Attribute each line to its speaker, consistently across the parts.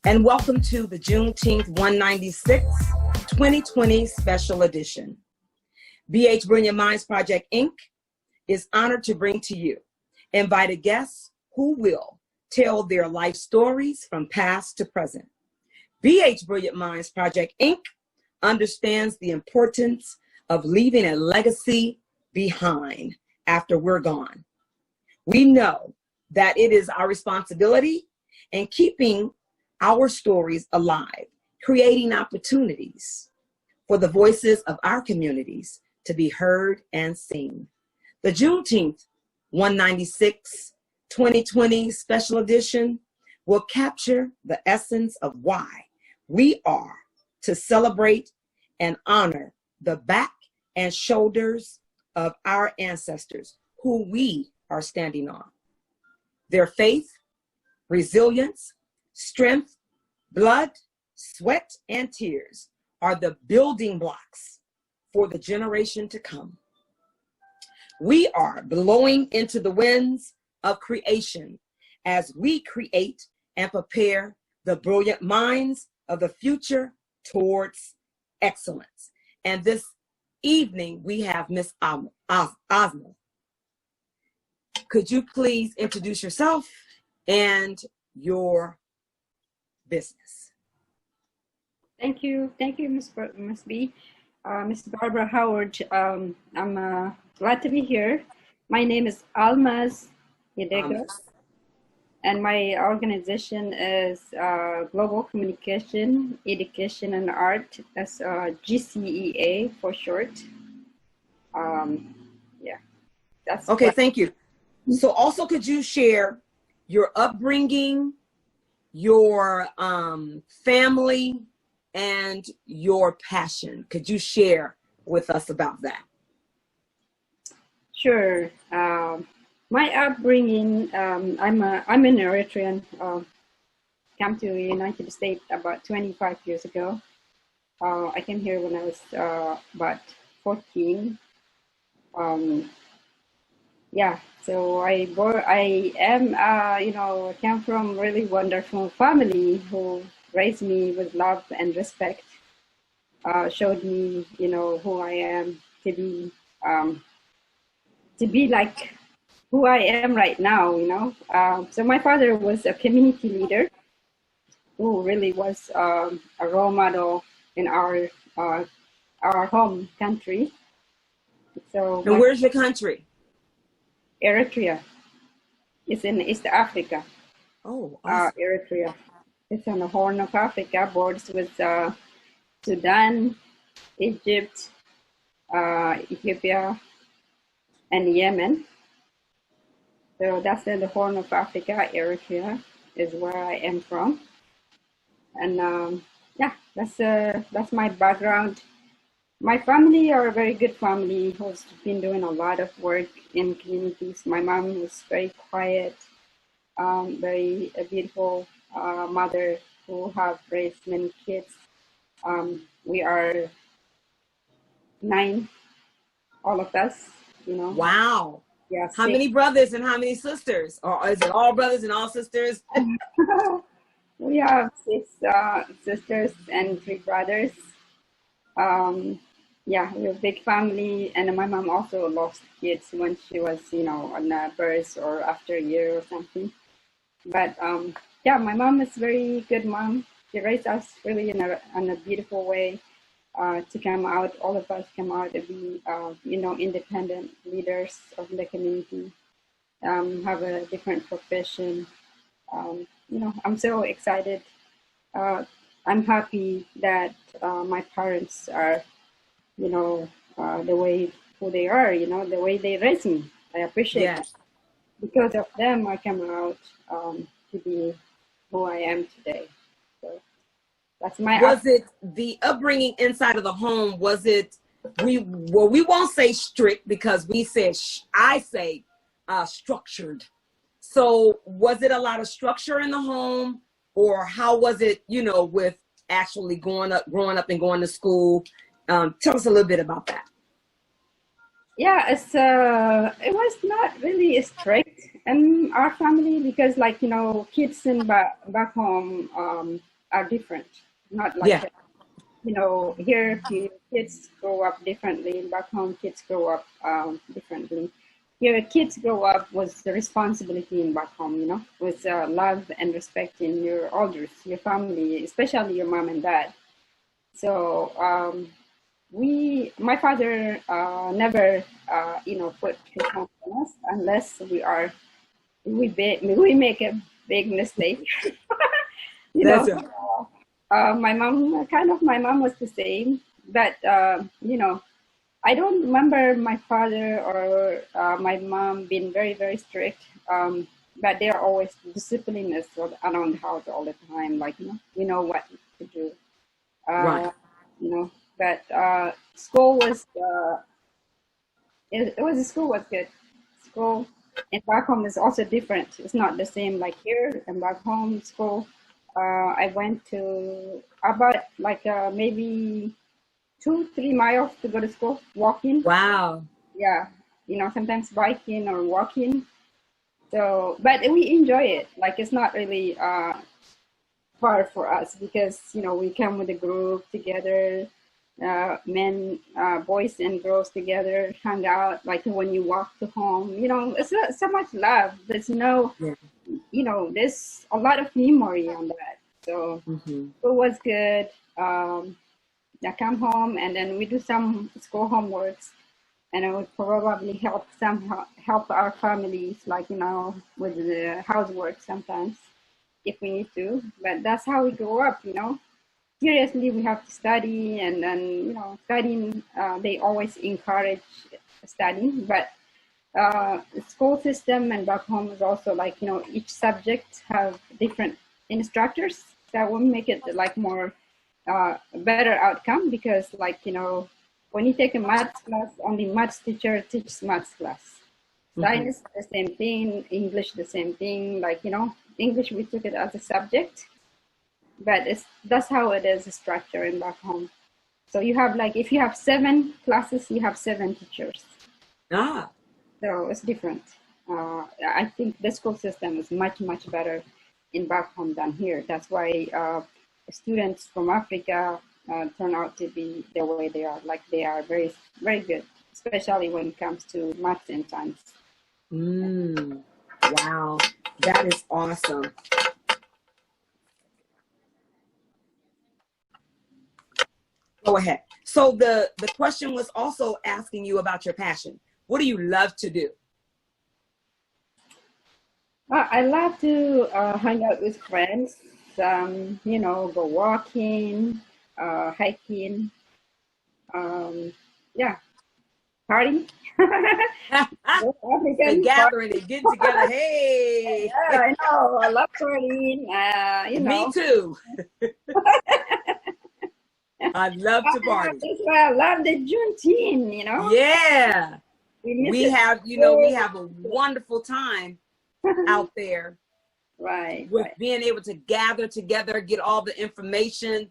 Speaker 1: and welcome to the Juneteenth 196 2020 Special Edition. B-HBrilliantMinds Project, Inc. is honored to bring to you invited guests who will tell their life stories from past to present. B-HBrilliantMinds Project, Inc. understands the importance of leaving a legacy behind after we're gone. We know that it is our responsibility in keeping our stories alive, creating opportunities for the voices of our communities to be heard and seen. The Juneteenth 196 2020 Special Edition will capture the essence of why we are to celebrate and honor the back and shoulders of our ancestors who we are standing on. Their faith, resilience, strength, blood, sweat, and tears are the building blocks for the generation to come. We are blowing into the winds of creation as we create and prepare the brilliant minds of the future towards excellence. And this evening we have Miss Almaz. Could you please introduce yourself and your business?
Speaker 2: Thank you, Miss B. Miss Barbara Howard. I'm glad to be here. My name is Almaz Yihdego, and my organization is Global Communication, Education, and Art. That's GCEA for short. Yeah, that's
Speaker 1: okay. Thank you. So, also, could you share your upbringing, your family, and your passion? Could you share with us about that?
Speaker 2: Sure. My upbringing, I'm an Eritrean. Came to the United States about 25 years ago. I came here when I was about 14. Yeah, so I am, came from really wonderful family who raised me with love and respect, showed me, who I am to be like who I am right now, So my father was a community leader who really was a role model in our home country. So.
Speaker 1: And where's your country?
Speaker 2: Eritrea. It's in East Africa.
Speaker 1: Oh, awesome.
Speaker 2: Eritrea. It's on the Horn of Africa, borders with Sudan, Egypt, Ethiopia, and Yemen. So that's in the Horn of Africa. Eritrea is where I am from. And yeah, that's my background. My family are a very good family who's been doing a lot of work in communities. My mom was very quiet, very beautiful mother who have raised many kids. We are 9, all of us,
Speaker 1: Wow.
Speaker 2: Yeah.
Speaker 1: How many brothers and how many sisters? Or is it all brothers and all sisters?
Speaker 2: We have 6 sisters and 3 brothers. Yeah, we're a big family, and my mom also lost kids when she was, on a birth or after a year or something. But yeah, my mom is a very good mom. She raised us really in a beautiful way to come out. All of us come out and be, independent leaders of the community, have a different profession. I'm so excited. I'm happy that my parents are, the way who they are, the way they raised me. I appreciate it. Because of them, I come out to be who I am today. So that's my.
Speaker 1: Was it the upbringing inside of the home? Was it we won't say strict because I say structured. So was it a lot of structure in the home, or how was it? With actually growing up and going to school. Tell us a little bit about that.
Speaker 2: Yeah, it was not really strict in our family because, kids in back home, are different. Not like
Speaker 1: Yeah.
Speaker 2: you know, here kids grow up differently. Back home, kids grow up differently. Here, kids grow up with the responsibility in back home, you know, with love and respect in your elders, your family, especially your mom and dad. So my father never, you know, put his hands on us unless we make a big mistake. You
Speaker 1: That's
Speaker 2: know,
Speaker 1: it.
Speaker 2: my mom was the same, but you know, I don't remember my father or my mom being very, very strict. But they're always disciplining us around the house all the time. Like, you know, we know what to do.
Speaker 1: Right.
Speaker 2: You know, but school was, school was good. School and back home is also different. It's not the same like here and back home school. I went to about like maybe 2-3 miles to go to school, walking.
Speaker 1: Wow.
Speaker 2: Yeah, you know, sometimes biking or walking. So, but we enjoy it. Like it's not really far for us because you know we come with a group together, boys and girls together, hang out. Like when you walk to home, you know, it's so much love. There's no,
Speaker 1: Yeah.
Speaker 2: you know, there's a lot of memory on that. So
Speaker 1: Mm-hmm.
Speaker 2: it was good. I come home and then we do some school homeworks, and I would probably help our families, like you know, with the housework sometimes if we need to. But that's how we grow up, you know. Seriously, we have to study, and then you know, studying. They always encourage studying, but the school system and back home is also like you know, each subject have different instructors that will make it like more better outcome because like you know when you take a maths class only maths teacher teaches maths class, science the same thing, English the same thing, like you know English we took it as a subject, but that's how it is structured in back home. So you have like if you have 7 classes you have 7 teachers,
Speaker 1: Ah.
Speaker 2: so it's different. I think the school system is much better in back home than here. That's why students from Africa turn out to be the way they are. Like they are very, very good, especially when it comes to maths and science.
Speaker 1: Wow. That is awesome. Go ahead. So the question was also asking you about your passion. What do you love to do?
Speaker 2: I love to hang out with friends, you know, go walking, hiking, yeah, party.
Speaker 1: The
Speaker 2: African party.
Speaker 1: gathering and getting together. Hey,
Speaker 2: Yeah, I know. I love partying. You
Speaker 1: me
Speaker 2: know.
Speaker 1: too. I love to party.
Speaker 2: That's why I love the Juneteenth, you know.
Speaker 1: Yeah.
Speaker 2: We miss
Speaker 1: We
Speaker 2: it.
Speaker 1: have, you know, we have a wonderful time out there
Speaker 2: Right,
Speaker 1: with
Speaker 2: right.
Speaker 1: being able to gather together, get all the information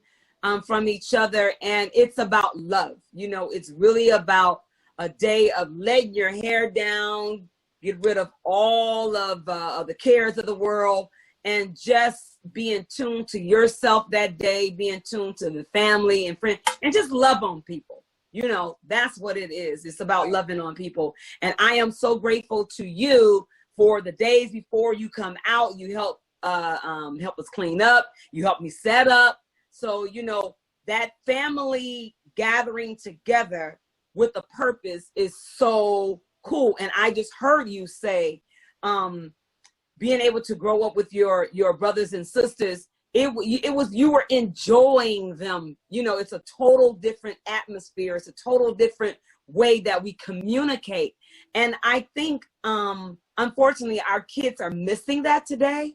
Speaker 1: from each other. And it's about love. You know, it's really about a day of letting your hair down, get rid of all of the cares of the world, and just being tuned to yourself that day, being tuned to the family and friends, and just love on people. You know, that's what it is. It's about loving on people. And I am so grateful to you for the days before you come out. You help help us clean up. You help me set up. So, you know, that family gathering together with a purpose is so cool. And I just heard you say, being able to grow up with your brothers and sisters, it was you were enjoying them. You know, it's a total different atmosphere. It's a total different way that we communicate. And I think, unfortunately, our kids are missing that today.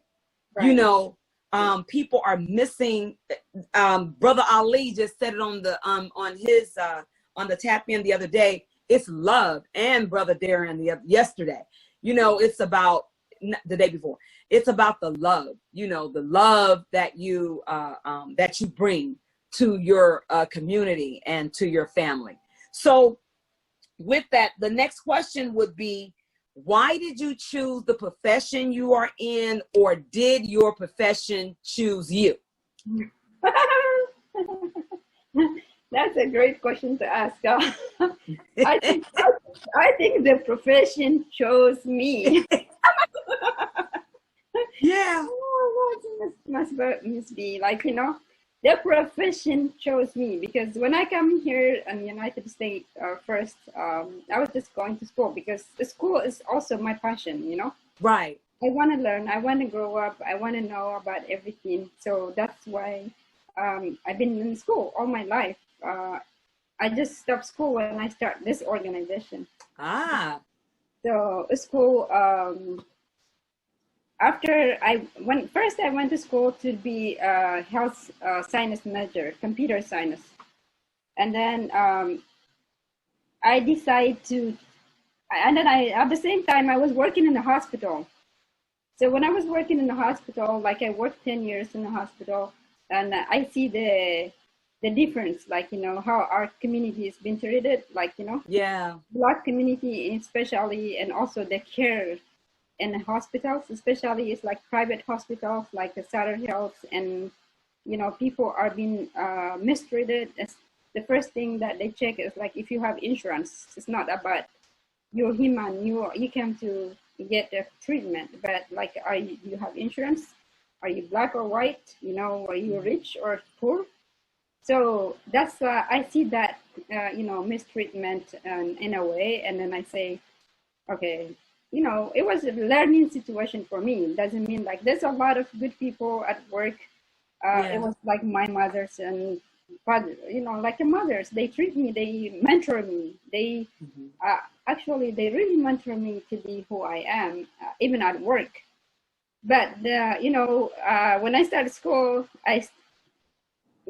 Speaker 2: Right.
Speaker 1: You know, people are missing. Brother Ali just said it on the tap in the other day. It's love, and Brother Darren yesterday. You know, it's about the day before. It's about the love. You know, the love that you bring to your community and to your family. So, with that, the next question would be, why did you choose the profession you are in, or did your profession choose you?
Speaker 2: That's a great question to ask. I think I think the profession chose me.
Speaker 1: Yeah.
Speaker 2: Oh, must be like, the profession chose me, because when I come here in the United States first, I was just going to school because the school is also my passion.
Speaker 1: Right.
Speaker 2: I want to learn, I want to grow up, I want to know about everything. So that's why I've been in school all my life. I just stopped school when I start this organization.
Speaker 1: Ah.
Speaker 2: So school, after I went to school to be a health science major, computer science, and then I decided to, and then at the same time I was working in the hospital. So when I was working in the hospital, like I worked 10 years in the hospital, and I see the difference, like, how our community has been treated, like,
Speaker 1: Yeah.
Speaker 2: Black community especially, and also the care in the hospitals, especially it's like private hospitals, like the Sutter Health, and, people are being mistreated. It's the first thing that they check is like if you have insurance. It's not about you're human, you came to get the treatment, but like, you have insurance? Are you Black or white? Are you rich or poor? So that's I see that mistreatment in a way, and then I say, okay, it was a learning situation for me. It doesn't mean like there's a lot of good people at work. It was like my mothers and father, like the mothers. They treat me, they mentor me. They actually they really mentor me to be who I am, even at work. But when I started school, I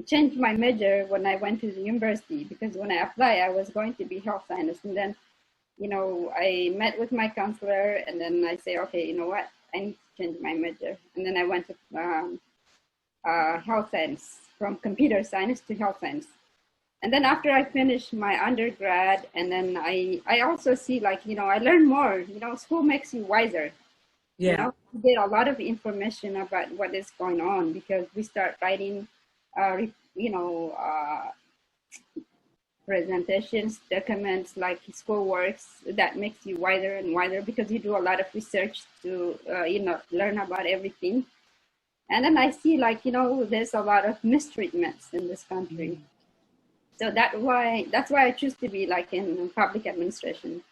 Speaker 2: changed my major when I went to the university, because when I applied, I was going to be health science, and then I met with my counselor, and then I say, okay, you know what, I need to change my major. And then I went to health science, from computer science to health science. And then after I finished my undergrad, and then I also see, like, I learn more. School makes you wiser.
Speaker 1: Yeah.
Speaker 2: You get a lot of information about what is going on, because we start writing, presentations, documents, like school works, that makes you wider and wider, because you do a lot of research to learn about everything. And then I see, like, there's a lot of mistreatments in this country. So that's why I choose to be like in public administration.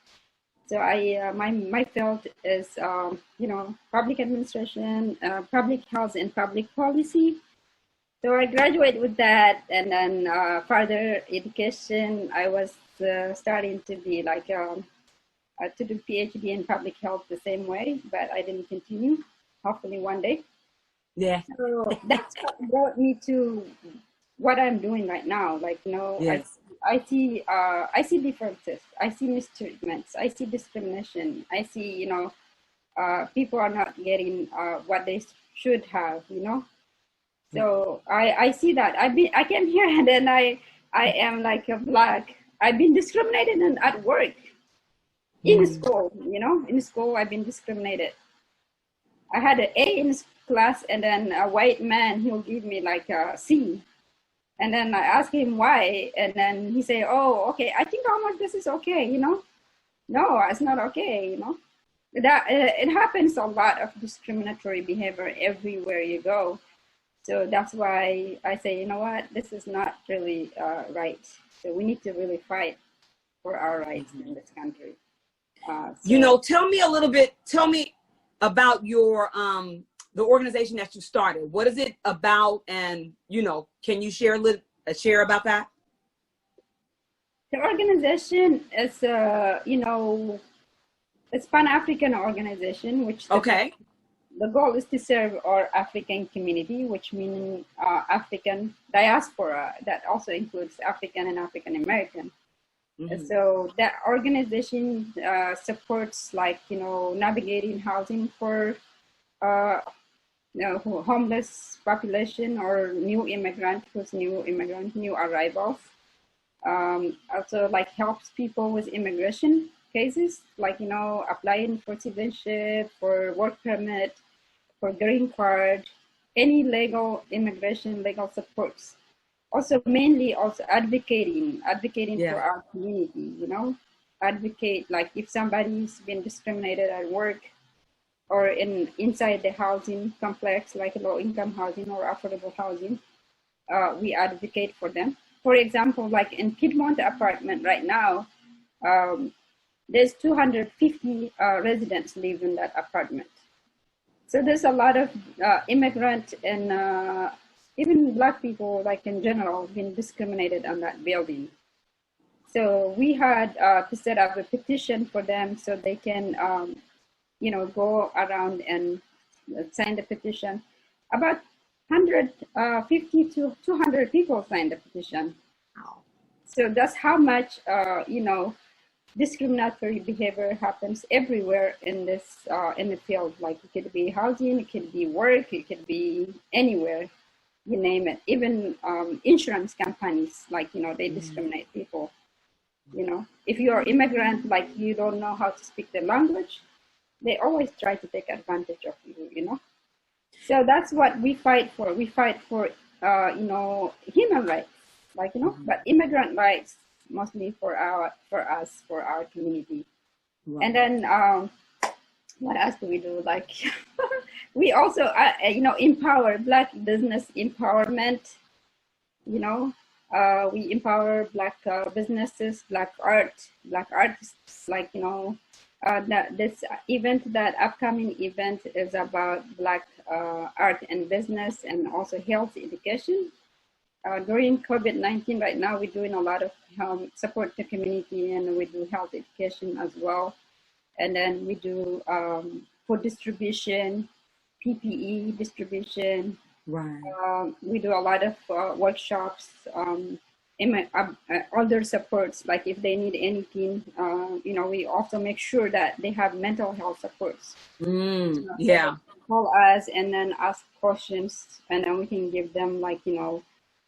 Speaker 2: So my field is public administration, public health, and public policy. So I graduated with that, and then further education, I was starting to be like to do PhD in public health the same way, but I didn't continue. Hopefully one day.
Speaker 1: Yeah.
Speaker 2: So that's what brought me to what I'm doing right now. Like,
Speaker 1: Yes.
Speaker 2: I see differences. I see mistreatments. I see discrimination. I see, people are not getting what they should have, So I see that. I came here, and then I am like a Black. I've been discriminated at work, in school. In school I've been discriminated. I had an A in class, and then a white man, he'll give me like a C. And then I asked him why, and then he said, "Oh, okay, I think Almaz, this is okay, No, it's not okay, That it happens a lot of discriminatory behavior everywhere you go. So that's why I say, you know what, this is not really right. So we need to really fight for our rights in this country."
Speaker 1: Tell me about your the organization that you started. What is it about? And can you share about that?
Speaker 2: The organization is it's Pan-African organization, which the goal is to serve our African community, which means African diaspora. That also includes African and African American. So that organization supports, like, navigating housing for homeless population, or new arrivals. Also, like, helps people with immigration cases, like, applying for citizenship, for work permit, for green card, any legal immigration, legal supports. Also, mainly also advocating
Speaker 1: Yeah.
Speaker 2: for our community, advocate, like if somebody's been discriminated at work or inside the housing complex, like low income housing or affordable housing, we advocate for them. For example, like in Piedmont apartment right now, there's 250 residents live in that apartment. So there's a lot of immigrant and even Black people, like in general, been discriminated on that building. So we had to set up a petition for them so they can, go around and sign the petition. About 150 to 200 people signed the petition.
Speaker 1: Wow.
Speaker 2: So that's how much, discriminatory behavior happens everywhere in this in the field. Like it could be housing, it could be work, it could be anywhere, you name it. Even insurance companies, like they discriminate people. If you're immigrant, like you don't know how to speak the language, they always try to take advantage of you. So that's what we fight for. We fight for human rights, but immigrant rights mostly for our community. Wow. And then what else do we do? Like we also empower Black business empowerment. We empower Black businesses, Black artists. Like this event, that upcoming event, is about Black art and business, and also health education. During COVID-19 right now, we're doing a lot of support to community, and we do health education as well. And then we do food distribution, PPE distribution.
Speaker 1: Right.
Speaker 2: We do a lot of workshops, other supports, like if they need anything, we also make sure that they have mental health supports.
Speaker 1: Yeah.
Speaker 2: So call us and then ask questions, and then we can give them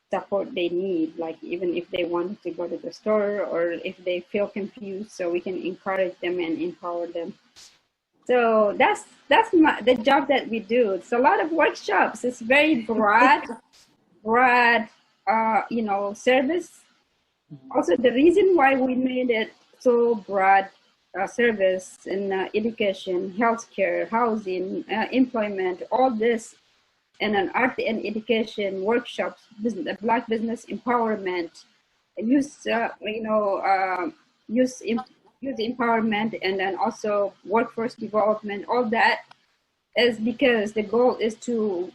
Speaker 2: support they need, like even if they want to go to the store or if they feel confused, so we can encourage them and empower them. So that's the job that we do. It's a lot of workshops. It's very broad service. Also, the reason why we made it so broad service in education, healthcare, housing, employment, all this, and an art and education workshops, Black business empowerment, youth empowerment, and then also workforce development. All that is because the goal is to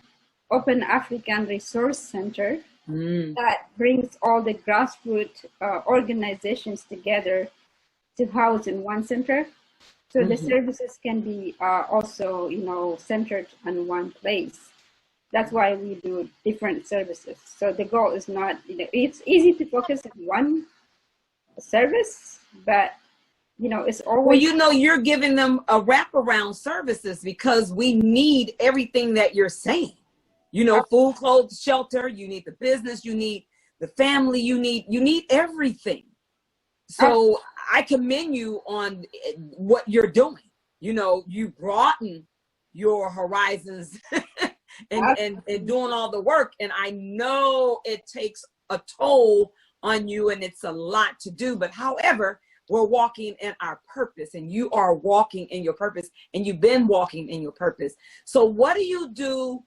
Speaker 2: open African Resource Center that brings all the grassroots organizations together to house in one center. So the services can be also, centered on one place. That's why we do different services. So the goal is not, it's easy to focus on one service, but it's always.
Speaker 1: Well, you're giving them a wraparound services, because we need everything that you're saying. Food, clothes, shelter. You need the business. You need the family. You need everything. So I commend you on what you're doing. You broaden your horizons and doing all the work. And I know it takes a toll on you, and it's a lot to do. But however, we're walking in our purpose, and you are walking in your purpose, and you've been walking in your purpose. So what do you do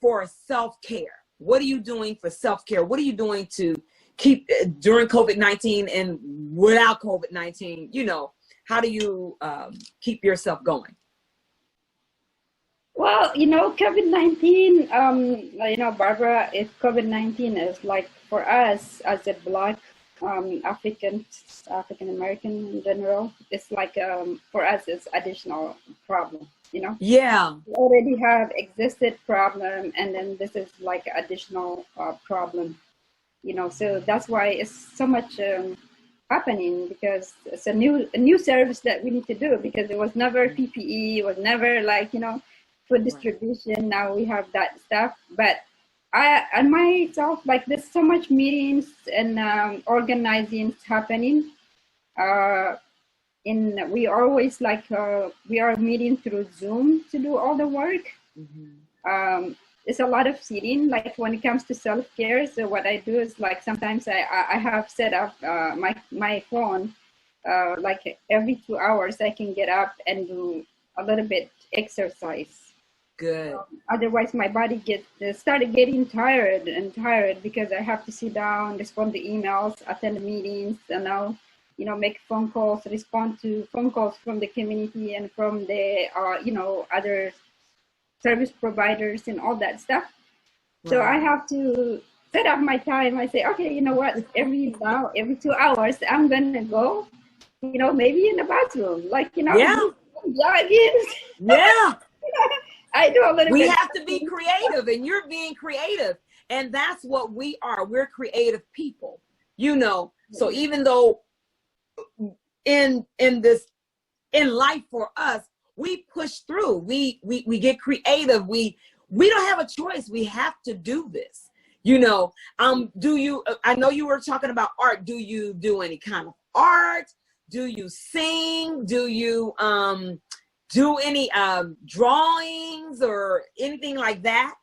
Speaker 1: for self-care? What are you doing for self-care? What are you doing to keep during COVID-19 and without COVID-19? How do you keep yourself going?
Speaker 2: Well, COVID-19, Barbara, if COVID-19 is like for us as a Black African American in general, it's like for us it's additional problem.
Speaker 1: Yeah,
Speaker 2: we already have existed problem, and then this is like additional problem. So that's why it's so much happening, because it's a new service that we need to do, because it was never PPE, it was never food distribution. Now we have that stuff, but I myself, like, there's so much meetings and organizing happening. We always we are meeting through Zoom to do all the work. it's a lot of sitting, like when it comes to self-care. So what I do is like sometimes I have set up my phone like every 2 hours I can get up and do a little bit exercise.
Speaker 1: Good.
Speaker 2: Otherwise my body started getting tired because I have to sit down, respond to emails, attend meetings, and now, you know, make phone calls, respond to phone calls from the community and from the you know, other service providers and all that stuff. Right. So I have to set up my time. I say, okay, you know what, every 2 hours I'm gonna go, you know, maybe in the bathroom, like, you know, jogging.
Speaker 1: Yeah.
Speaker 2: I do a little bit.
Speaker 1: We have to be creative, and you're being creative. And that's what we are. We're creative people, you know. So even though in life for us, we push through, we get creative. We don't have a choice. We have to do this, you know. I know you were talking about art. Do you do any kind of art? Do you sing? Do you do any drawings or anything like that?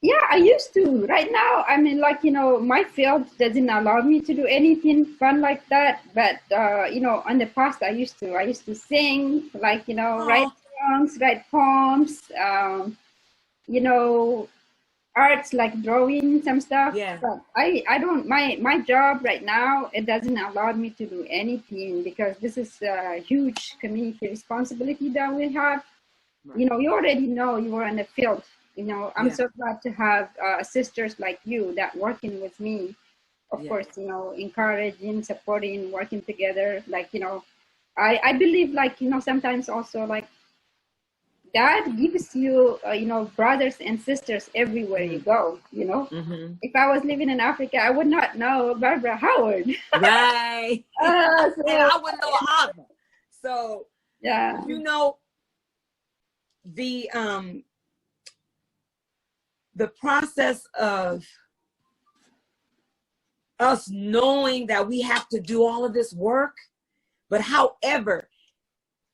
Speaker 2: Yeah, I used to. Right now, I mean, like, you know, my field doesn't allow me to do anything fun like that. But, you know, in the past, I used to sing, like, you know, write songs, write poems, you know, arts like drawing some stuff.
Speaker 1: Yeah.
Speaker 2: But I don't, my job right now, it doesn't allow me to do anything because this is a huge community responsibility that we have. Right. You know, you already know you were in the field. You know, I'm so glad to have sisters like you that working with me. Of course, you know, encouraging, supporting, working together. Like, you know, I believe, like, you know, sometimes also like God gives you, you know, brothers and sisters everywhere you go, you know. Mm-hmm. If I was living in Africa, I would not know Barbara Howard.
Speaker 1: Right. And I wouldn't know Ava. So,
Speaker 2: yeah,
Speaker 1: you know, the process of us knowing that we have to do all of this work, but however,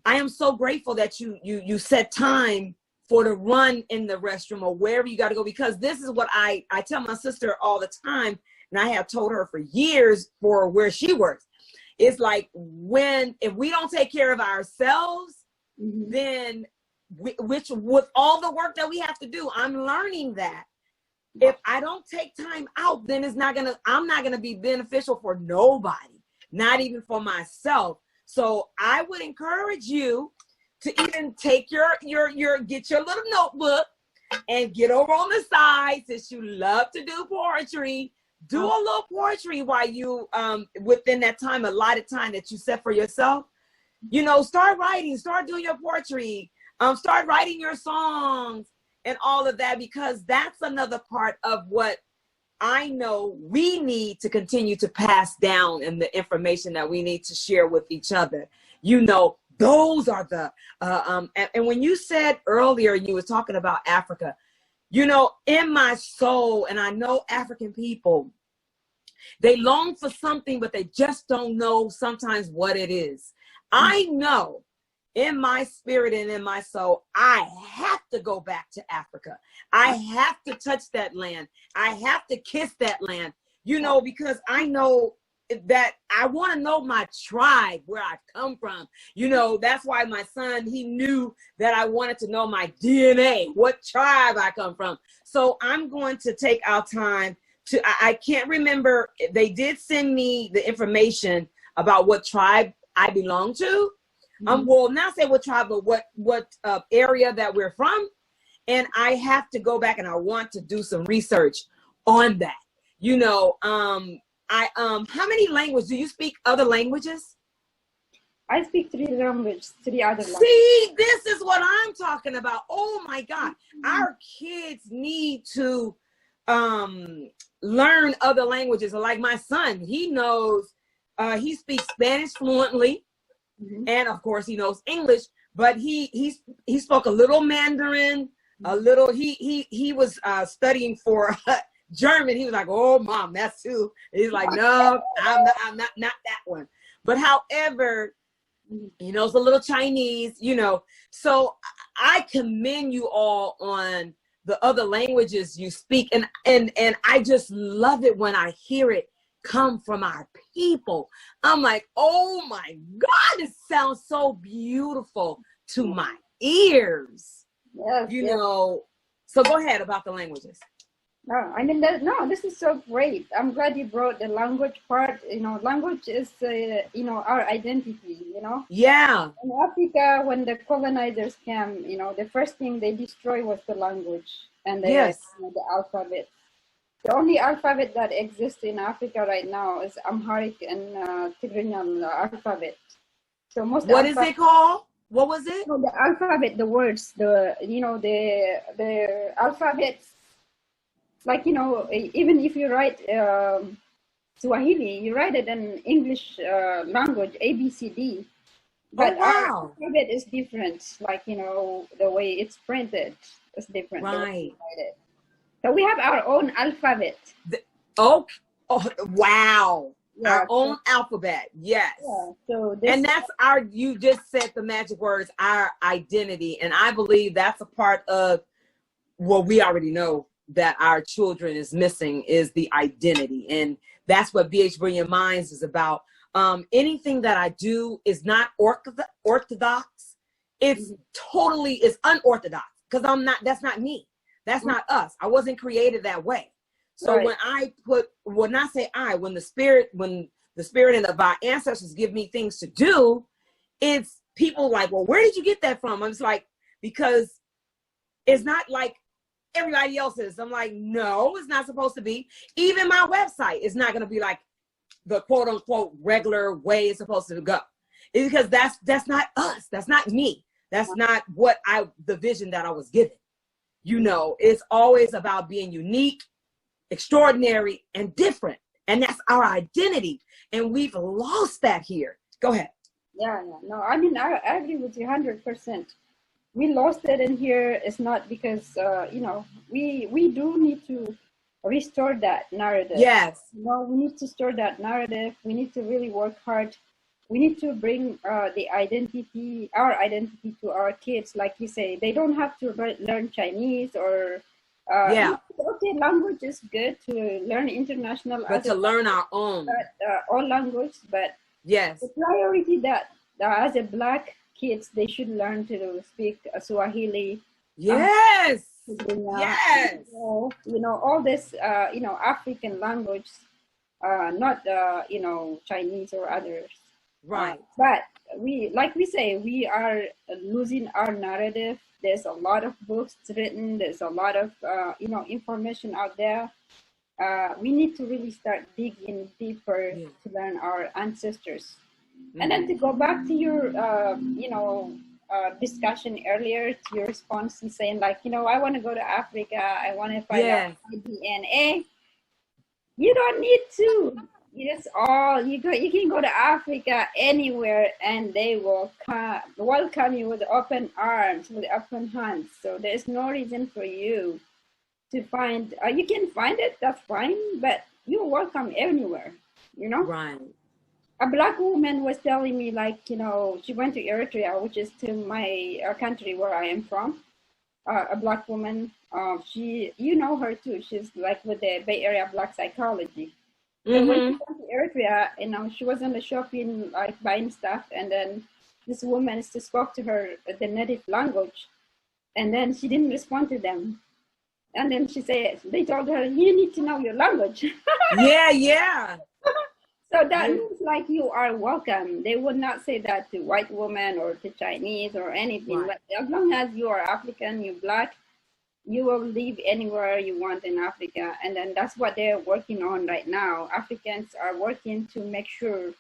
Speaker 1: I am so grateful that you set time for the run in the restroom or wherever you got to go, because this is what I tell my sister all the time, and I have told her for years for where she works. It's like if we don't take care of ourselves, mm-hmm. then which with all the work that we have to do, I'm learning that if I don't take time out, then I'm not gonna be beneficial for nobody, not even for myself. So I would encourage you to even take get your little notebook and get over on the side, since you love to do poetry. Do a little poetry while you within that time, allotted time that you set for yourself. You know, start writing, start doing your poetry. Start writing your songs and all of that, because that's another part of what I know we need to continue to pass down, and the information that we need to share with each other. You know, those are the, and when you said earlier, you were talking about Africa, you know, in my soul, and I know African people, they long for something, but they just don't know sometimes what it is. I know in my spirit and in my soul, I have to go back to Africa. I have to touch that land. I have to kiss that land, you know, because I know that I want to know my tribe, where I've come from. You know, that's why my son, he knew that I wanted to know my DNA, what tribe I come from. So I'm going to take our time to, I can't remember, they did send me the information about what tribe I belong to. Well, not say what tribe, but what area that we're from. And I have to go back, and I want to do some research on that. You know, how many languages do you speak? Other languages?
Speaker 2: I speak 3 languages, 3 other languages.
Speaker 1: See, this is what I'm talking about. Oh my God, our kids need to learn other languages. Like my son, he knows, he speaks Spanish fluently. Mm-hmm. And of course he knows English, but he spoke a little Mandarin, a little, he was studying for German. He was like, oh mom, that's too. He's like, no, I'm not that one. But however, he knows a little Chinese, you know. So I commend you all on the other languages you speak. And I just love it when I hear it come from our people. I'm like, oh my God, it sounds so beautiful to my ears.
Speaker 2: Yes,
Speaker 1: You
Speaker 2: yes.
Speaker 1: know, so go ahead about the languages.
Speaker 2: No, I mean, no, this is so great. I'm glad you brought the language part. You know, language is, you know, our identity, you know.
Speaker 1: Yeah.
Speaker 2: In Africa, when the colonizers came, you know, the first thing they destroyed was the language and
Speaker 1: Yes.
Speaker 2: you know, the alphabet. The only alphabet that exists in Africa right now is Amharic and Tigrinya alphabet. So most
Speaker 1: What is it called? What was it?
Speaker 2: No, the alphabet, the words, the you know, the alphabets. Like, you know, even if you write Swahili, you write it in English language, A, B, C, D. But our alphabet is different. Like, you know, the way it's printed is different.
Speaker 1: Right.
Speaker 2: So we have our own alphabet.
Speaker 1: Oh, wow.
Speaker 2: Yeah,
Speaker 1: our own alphabet. Yes.
Speaker 2: Yeah, so
Speaker 1: and that's you just said the magic words, our identity. And I believe that's a part of what we already know that our children is missing is the identity. And that's what B.H. Brilliant Minds is about. Anything that I do is not orthodox. It's totally is unorthodox because that's not me. That's not us. I wasn't created that way. So when the spirit and of our ancestors give me things to do, it's people like, well, where did you get that from? I'm just like, because it's not like everybody else's. I'm like, no, it's not supposed to be. Even my website is not going to be like the quote unquote regular way it's supposed to go. It's because that's not us. That's not me. That's not the vision that I was given. You know, it's always about being unique, extraordinary, and different. And that's our identity. And we've lost that here. Go ahead.
Speaker 2: Yeah. No, I mean, I agree with you 100%. We lost it in here. It's not because, you know, we do need to restore that narrative.
Speaker 1: Yes.
Speaker 2: You know, we need to store that narrative. We need to really work hard. We need to bring our identity to our kids. Like you say, they don't have to learn Chinese or, okay, language is good to learn international.
Speaker 1: But to learn our own.
Speaker 2: All language, but
Speaker 1: yes,
Speaker 2: the priority that as a Black kids, they should learn to speak Swahili.
Speaker 1: Yes. Yes.
Speaker 2: You know, all this, you know, African language, not, you know, Chinese or others.
Speaker 1: Right.
Speaker 2: But like we say, we are losing our narrative. There's a lot of books written. There's a lot of, you know, information out there. We need to really start digging deeper to learn our ancestors. And then to go back to your, you know, discussion earlier, to your response and saying like, you know, I want to go to Africa. I want to find out my DNA. You don't need to. It's all you can go to Africa anywhere, and they will welcome you with open arms, with open hands. So there's no reason for you to find. You can find it, that's fine, but you're welcome anywhere. You know.
Speaker 1: Right.
Speaker 2: A Black woman was telling me, like, you know, she went to Eritrea, which is to my country where I am from. A Black woman. She, you know her too. She's like with the Bay Area Black Psychology. So when she went to Eritrea, you know, she was on the shopping, like buying stuff, and then this woman spoke to her the native language, and then she didn't respond to them. And then she said, they told her, you need to know your language.
Speaker 1: Yeah.
Speaker 2: So that means like you are welcome. They would not say that to white women or to Chinese or anything.
Speaker 1: Right.
Speaker 2: But as long as you are African, you're Black, you will live anywhere you want in Africa. And then that's what they're working on right now. Africans are working to make sure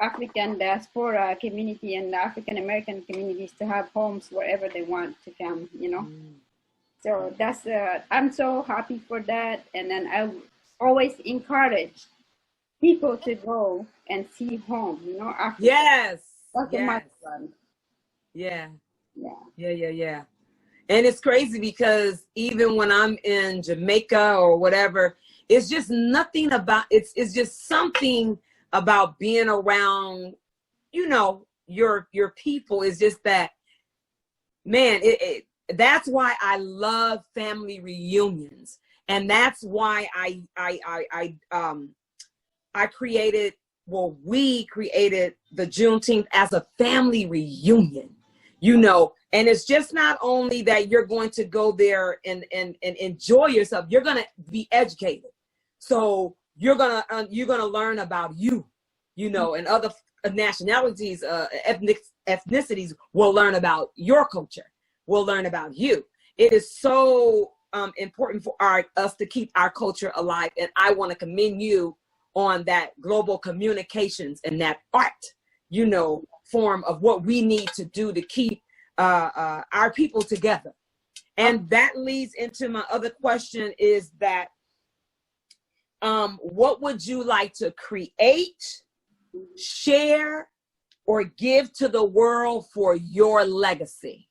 Speaker 2: African diaspora community and the African American communities to have homes wherever they want to come, you know. So that's, I'm so happy for that. And then I always encourage people to go and see home, you know, Africa.
Speaker 1: Yes.
Speaker 2: That's a much fun.
Speaker 1: Yeah.
Speaker 2: Yeah.
Speaker 1: And it's crazy because even when I'm in Jamaica or whatever, it's just nothing about, it's just something about being around, you know, your people. Is just that, man, that's why I love family reunions. And that's why I created, well, we created the Juneteenth as a family reunion, you know, and it's just not only that you're going to go there and enjoy yourself, you're going to be educated. So you're going to learn about you, you know, and other nationalities, ethnicities will learn about your culture, will learn about you. It is so important for us to keep our culture alive. And I want to commend you on that global communications and that art, you know, form of what we need to do to keep our people together. And that leads into my other question is that, what would you like to create, share, or give to the world for your legacy?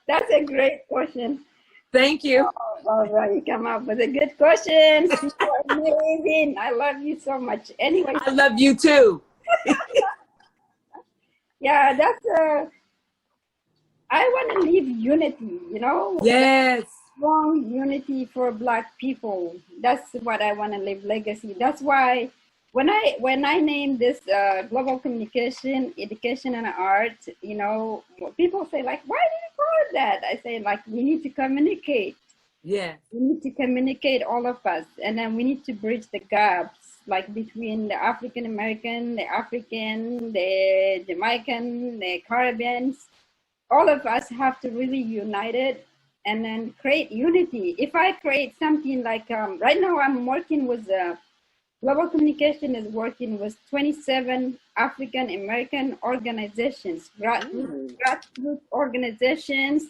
Speaker 2: That's a great question.
Speaker 1: Thank you.
Speaker 2: Oh, all right, you come up with a good question. You are amazing. I love you so much. Anyway,
Speaker 1: I love you too.
Speaker 2: Yeah, I want to leave unity, you know?
Speaker 1: Yes.
Speaker 2: Strong unity for Black people. That's what I want to leave legacy. That's why when I named this global communication, education, and art, you know, people say like, why did you call it that? I say like, we need to communicate.
Speaker 1: Yeah.
Speaker 2: We need to communicate, all of us, and then we need to bridge the gaps, like between the African American, the African, the Jamaican, the Caribbeans. All of us have to really unite it and then create unity. If I create something like, right now I'm working with Global Communication is working with 27 African American organizations, grassroots organizations,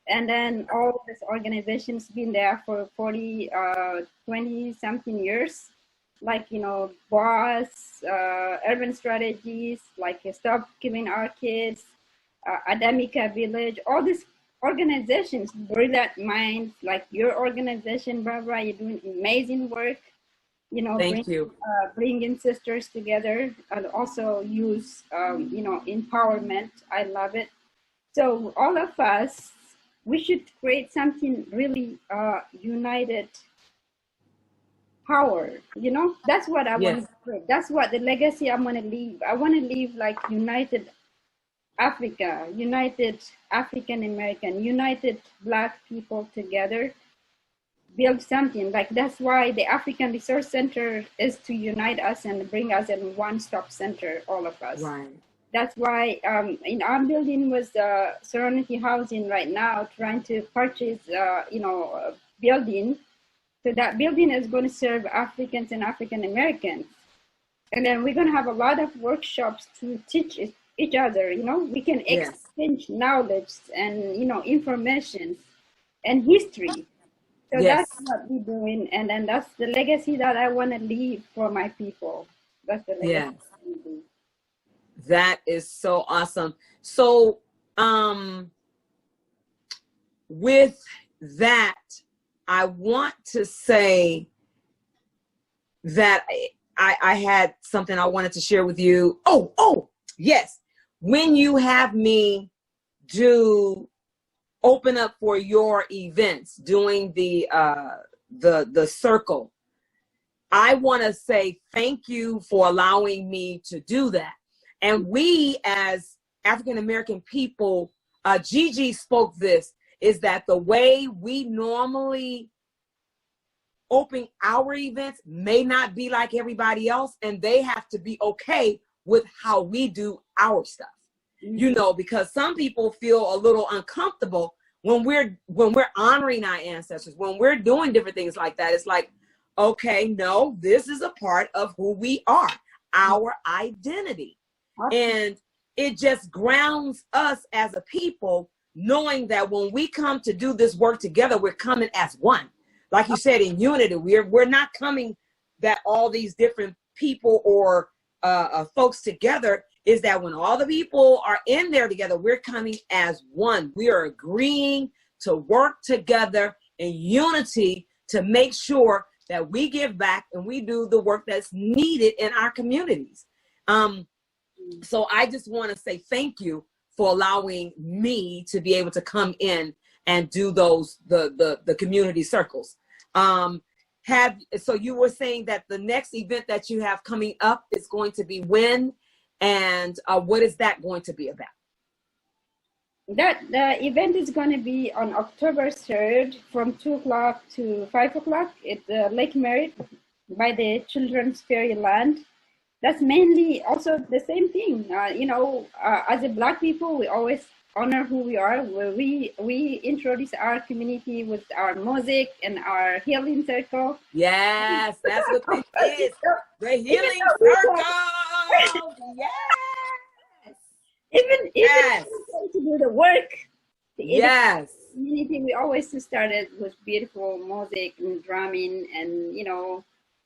Speaker 2: and then all these organizations been there for 20 something years, like, you know, BOSS, Urban Strategies, like Stop Killing Our Kids, Adamica Village, all these organizations, Brilliant Minds, like your organization, Barbara, you're doing amazing work. You know, bringing sisters together, and also use, you know, empowerment. I love it. So all of us, we should create something really united power. You know, that's what I want to create. That's what the legacy I want to leave. I want to leave like united Africa, united African American, united Black people together. Build something like that's why the African Resource Center is to unite us and bring us in one-stop center, all of us.
Speaker 1: Right.
Speaker 2: That's why in our building was Serenity Housing right now, trying to purchase, you know, a building. So that building is going to serve Africans and African Americans, and then we're going to have a lot of workshops to teach each other. You know, we can exchange knowledge and, you know, information and history. So that's what we're doing, and then that's the legacy that I want to leave for my people. That's the legacy.
Speaker 1: Yeah. That is so awesome. So, with that, I want to say that I had something I wanted to share with you. Oh, yes. When you have me open up for your events, doing the circle, I want to say thank you for allowing me to do that. And we as African American people, Gigi spoke this, is that the way we normally open our events may not be like everybody else, and they have to be okay with how we do our stuff. You know, because some people feel a little uncomfortable when we're honoring our ancestors, when we're doing different things like that. It's like, okay, no, this is a part of who we are, our identity. And it just grounds us as a people, knowing that when we come to do this work together, we're coming as one. Like you said, in unity, we're not coming that all these different people or folks together. Is that when all the people are in there together, we're coming as one. We are agreeing to work together in unity to make sure that we give back and we do the work that's needed in our communities. So I just want to say thank you for allowing me to be able to come in and do those, the community circles. So you were saying that the next event that you have coming up is going to be when, and what is that going to be about?
Speaker 2: That the event is going to be on October 3rd from 2 o'clock to 5 o'clock at Lake Merritt by the Children's Fairyland. That's mainly also the same thing. As a Black people, we always honor who we are. We introduce our community with our music and our healing circle.
Speaker 1: Yes, that's what it is. The healing circle. Yes.
Speaker 2: Even
Speaker 1: yes.
Speaker 2: to do the work.
Speaker 1: Yes.
Speaker 2: Community, we always started with beautiful music and drumming and,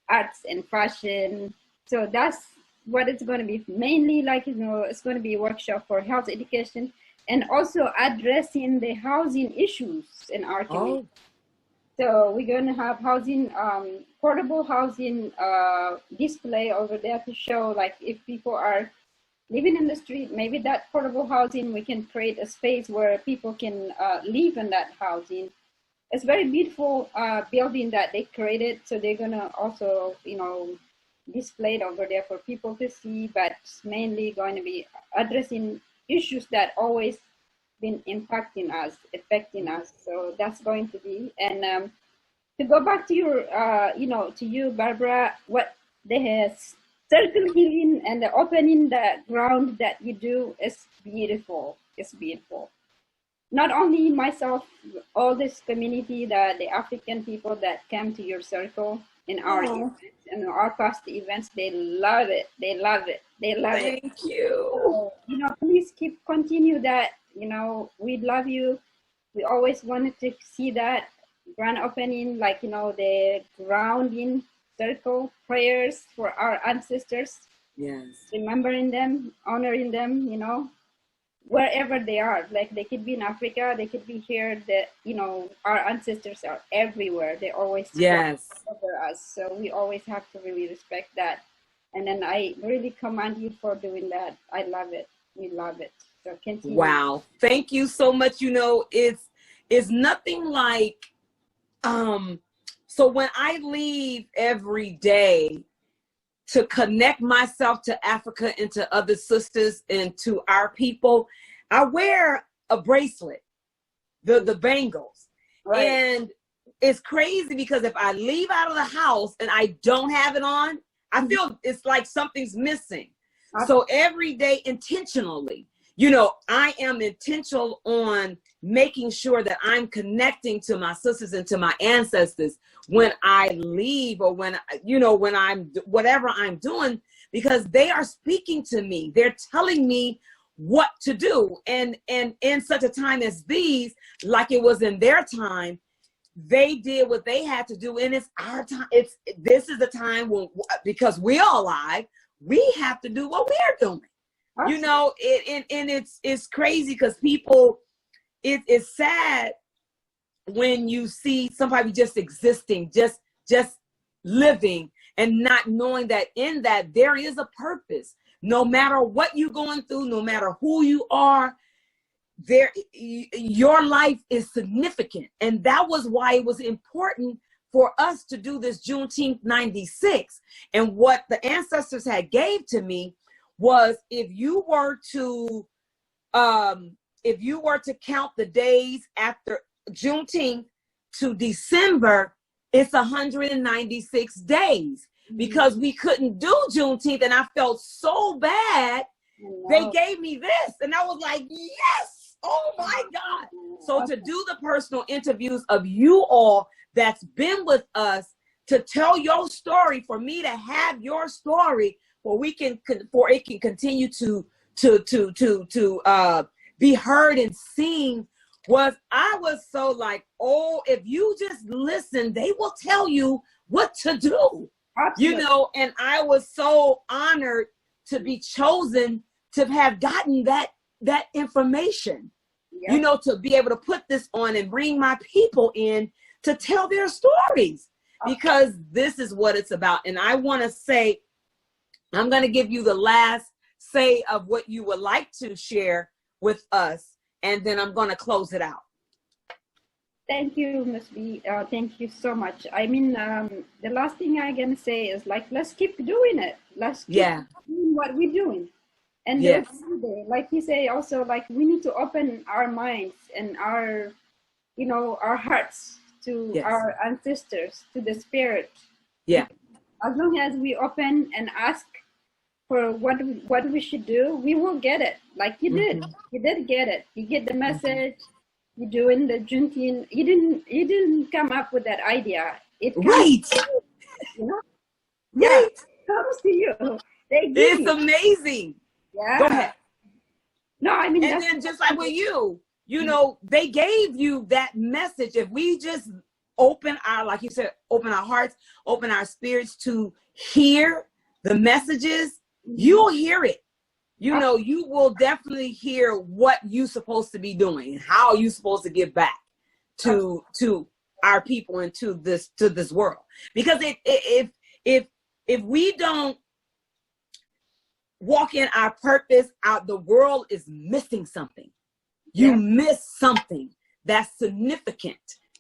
Speaker 2: arts and fashion. So that's what it's going to be. Mainly it's going to be a workshop for health education and also addressing the housing issues in our community. So we're going to have housing, portable housing display over there to show if people are living in the street, maybe that portable housing, we can create a space where people can live in that housing. It's very beautiful building that they created. So they're going to also, display it over there for people to see, but it's mainly going to be addressing issues that always been affecting us. So that's going to be, and to go back to your, to you, Barbara, what the circle healing and the opening the ground that you do is beautiful. It's beautiful. Not only myself, all this community, the African people that come to your circle in our events and our past events, they love it. They love it. They love it.
Speaker 1: Thank you.
Speaker 2: So, please continue that. We love you. We always wanted to see that grand opening, the grounding circle prayers for our ancestors.
Speaker 1: Yes.
Speaker 2: Remembering them, honoring them, wherever they are. They could be in Africa, they could be here. Our ancestors are everywhere. They always over us. So we always have to really respect that. And then I really commend you for doing that. I love it. We love it. So continue.
Speaker 1: Wow. Thank you so much. It's nothing like, so when I leave every day to connect myself to Africa and to other sisters and to our people, I wear a bracelet, the bangles. Right. And it's crazy because if I leave out of the house and I don't have it on, I feel it's like something's missing. So every day intentionally, I am intentional on making sure that I'm connecting to my sisters and to my ancestors when I leave or when I'm, whatever I'm doing, because they are speaking to me. They're telling me what to do. And in such a time as these, like it was in their time, they did what they had to do. And it's our time. This is the time when, because we're alive, we have to do what we're doing. It's crazy because people, it's sad when you see somebody just existing, just living and not knowing that in that there is a purpose. No matter what you're going through, no matter who you are, your life is significant. And that was why it was important for us to do this Juneteenth 96. And what the ancestors had gave to me was if you were to count the days after Juneteenth to December, it's 196 days because we couldn't do Juneteenth. And I felt so bad. They gave me this and I was like, yes, oh my God. So to do the personal interviews of you all that's been with us, to tell your story, for me to have your story, for it can continue to be heard and seen, I was so like, oh, if you just listen, they will tell you what to do. Absolutely. And I was so honored to be chosen to have gotten that information, to be able to put this on and bring my people in to tell their stories, because this is what it's about. And I want to say, I'm going to give you the last say of what you would like to share with us, and then I'm going to close it out.
Speaker 2: Thank you, Ms. B. Thank you so much. I mean, the last thing I'm going to say is like, let's keep doing it. Let's keep doing what we're doing. And
Speaker 1: Yes.
Speaker 2: Like you say, also, like, we need to open our minds and our, you know, our hearts to our ancestors, to the spirit.
Speaker 1: Yeah.
Speaker 2: As long as we open and ask for what we should do, we will get it. Like you did. You did get it. You get the message. You're doing the Juneteenth. You didn't come up with that idea. It comes to you, you know? Yeah, it comes to you.
Speaker 1: It's amazing.
Speaker 2: Yeah.
Speaker 1: Go ahead.
Speaker 2: No, I mean,
Speaker 1: and then just like with you know, they gave you that message. If we just open our, like you said, open our hearts, open our spirits to hear the messages, you'll hear it. You know, you will definitely hear what you're supposed to be doing and how you're supposed to give back to our people and to this world. Because if we don't walk in our purpose, the world is missing something. You miss something that's significant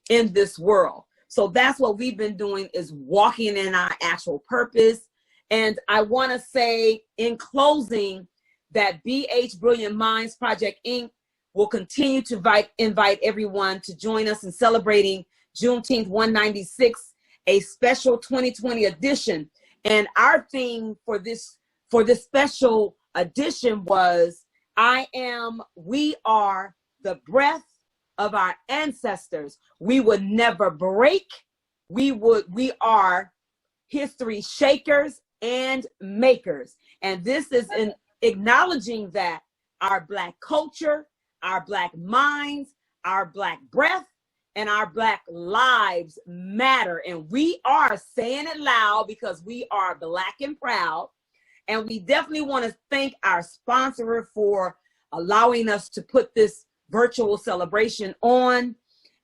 Speaker 1: in this world. So that's what we've been doing, is walking in our actual purpose. And I want to say in closing that B-H-Brilliant Minds Project Inc. will continue to invite everyone to join us in celebrating Juneteenth 196, a special 2020 edition. And our theme for this special edition was, we are the breath of our ancestors. We would never break. We are history shakers and makers. And this is an acknowledging that our Black culture, our Black minds, our Black breath, and our Black lives matter. And we are saying it loud because we are Black and proud. And we definitely want to thank our sponsor for allowing us to put this virtual celebration on.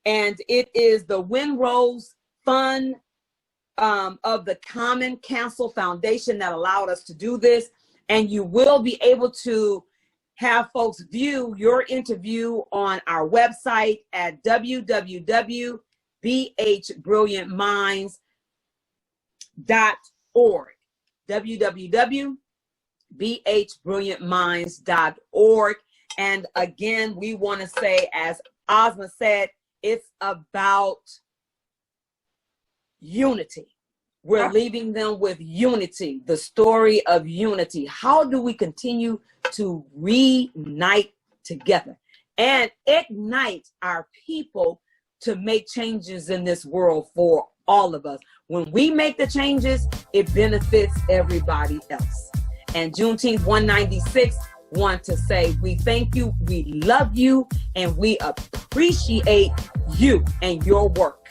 Speaker 1: And it is the Winrose Fund of the Common Council Foundation that allowed us to do this. And you will be able to have folks view your interview on our website at www.bhbrilliantminds.org. www.bhbrilliantminds.org. And again, we want to say, as Ozma said, it's about unity. We're leaving them with unity, the story of unity. How do we continue to reunite together and ignite our people to make changes in this world for all of us? When we make the changes, it benefits everybody else. And Juneteenth 196 want to say, we thank you, we love you, and we appreciate you and your work.